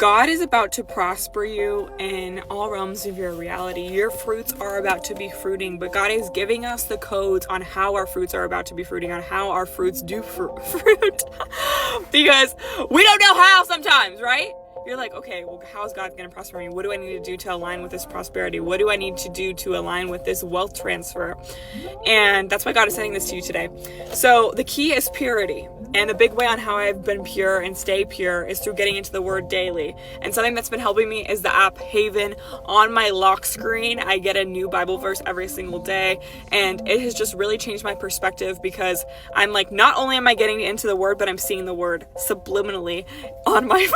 God is about to prosper you in all realms of your reality. Your fruits are about to be fruiting, but God is giving us the codes on how our fruits are about to be fruiting, on how our fruits do fruit. Because we don't know how sometimes, right? You're like, okay, well, how is God going to prosper me? What do I need to do to align with this prosperity? What do I need to do to align with this wealth transfer? And that's why God is sending this to you today. So the key is purity. And a big way on how I've been pure and stay pure is through getting into the Word daily. And something that's been helping me is the app Haven. On my lock screen, I get a new Bible verse every single day. And it has just really changed my perspective, because I'm like, not only am I getting into the Word, but I'm seeing the Word subliminally on my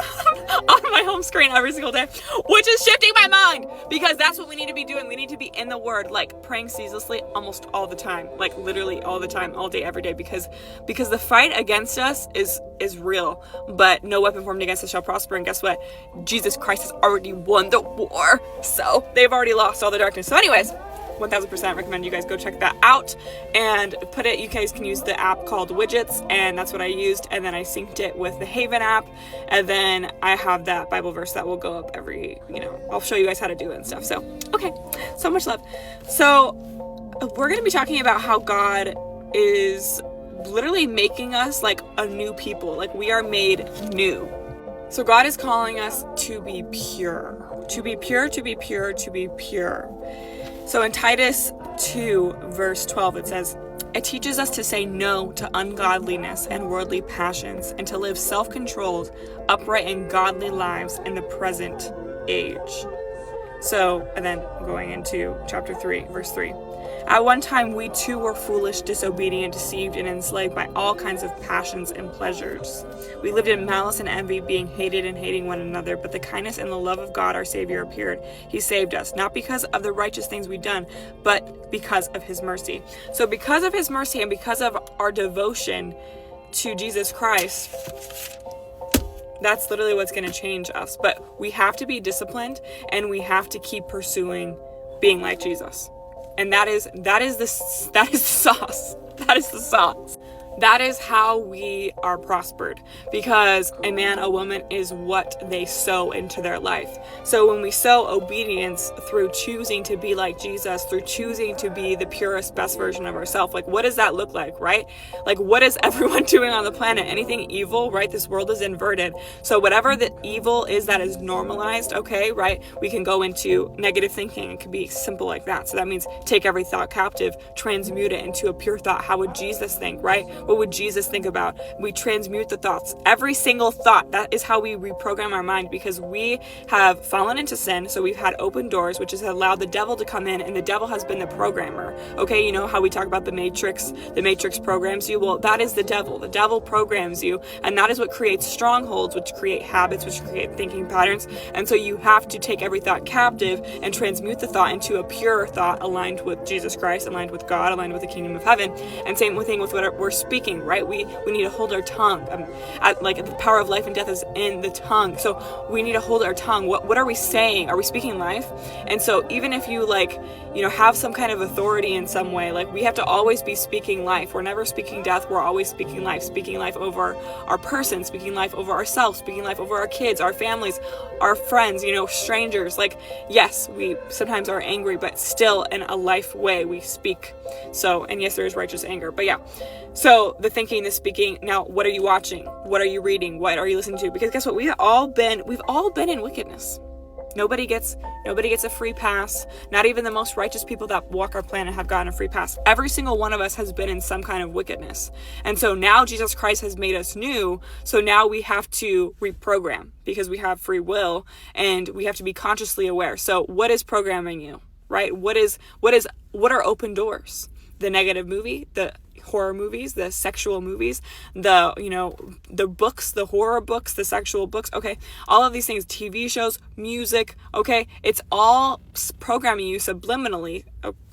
on my home screen every single day, which is shifting my mind, because that's what we need to be doing. We need to be in the Word, like praying ceaselessly almost all the time, like literally all the time, all day, every day, because the fight against us is real, but no weapon formed against us shall prosper. And guess what? Jesus Christ has already won the war, so they've already lost all the darkness. So anyways, 1000% recommend you guys go check that out and put it. You guys can use the app called Widgets, and that's what I used. And then I synced it with the Haven app, and then I have that Bible verse that will go up every, I'll show you guys how to do it and stuff. So, okay, so much love. So we're going to be talking about how God is literally making us like a new people, like we are made new. So God is calling us to be pure, to be pure, to be pure, to be pure. So in Titus 2 verse 12, it says, it teaches us to say no to ungodliness and worldly passions, and to live self-controlled, upright, and godly lives in the present age. So, and then going into chapter 3, verse 3. At one time, we too were foolish, disobedient, deceived, and enslaved by all kinds of passions and pleasures. We lived in malice and envy, being hated and hating one another. But the kindness and the love of God, our Savior, appeared. He saved us, not because of the righteous things we've done, but because of His mercy. So because of His mercy and because of our devotion to Jesus Christ, that's literally what's going to change us. But we have to be disciplined, and we have to keep pursuing being like Jesus. And that is the sauce. That is the sauce. That is how we are prospered, because a man, a woman is what they sow into their life. So when we sow obedience through choosing to be like Jesus, through choosing to be the purest, best version of ourselves, like what does that look like, right? Like what is everyone doing on the planet? Anything evil, right? This world is inverted. So whatever the evil is that is normalized, okay, right? We can go into negative thinking. It can be simple like that. So that means take every thought captive, transmute it into a pure thought. How would Jesus think, right? What would Jesus think about? We transmute the thoughts. Every single thought. That is how we reprogram our mind, because we have fallen into sin. So we've had open doors, which has allowed the devil to come in, and the devil has been the programmer. Okay, you know how we talk about the matrix programs you? Well, that is the devil. The devil programs you, and that is what creates strongholds, which create habits, which create thinking patterns. And so you have to take every thought captive and transmute the thought into a pure thought aligned with Jesus Christ, aligned with God, aligned with the kingdom of heaven. And same thing with what we're speaking, right? We need to hold our tongue. Like the power of life and death is in the tongue. So we need to hold our tongue. What are we saying? Are we speaking life? And so even if you have some kind of authority in some way, like we have to always be speaking life. We're never speaking death. We're always speaking life over our person, speaking life over ourselves, speaking life over our kids, our families, our friends, strangers. Like, yes, we sometimes are angry, but still in a life way we speak. So, and yes, there is righteous anger, but yeah. So the thinking, the speaking. Now, what are you watching? What are you reading? What are you listening to? Because guess what? We've all been in wickedness. Nobody gets a free pass. Not even the most righteous people that walk our planet have gotten a free pass. Every single one of us has been in some kind of wickedness. And so now Jesus Christ has made us new. So now we have to reprogram, because we have free will, and we have to be consciously aware. So what is programming you, right? What are open doors? The negative movie, the horror movies, the sexual movies, the books, the horror books, the sexual books, okay, all of these things, TV shows, music, okay, it's all programming you subliminally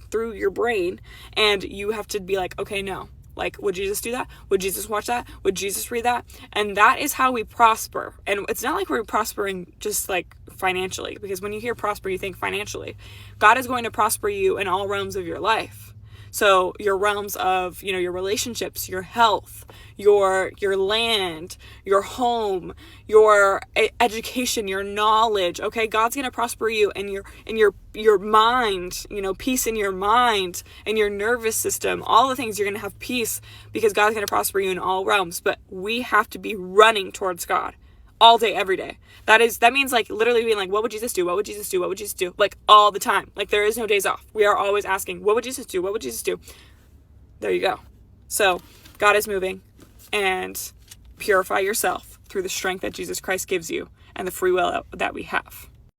through your brain, and you have to be like, okay, no, like, would Jesus do that? Would Jesus watch that? Would Jesus read that? And that is how we prosper. And it's not like we're prospering just like financially, because when you hear prosper, you think financially. God is going to prosper you in all realms of your life. So your realms of, your relationships, your health, your land, your home, your education, your knowledge. Okay, God's gonna prosper you and your mind, peace in your mind and your nervous system. All the things, you're gonna have peace because God's gonna prosper you in all realms. But we have to be running towards God all day, every day. That means like literally being like, what would Jesus do? What would Jesus do? What would Jesus do? Like all the time. Like there is no days off. We are always asking, what would Jesus do? What would Jesus do? There you go. So God is moving, and purify yourself through the strength that Jesus Christ gives you and the free will that we have.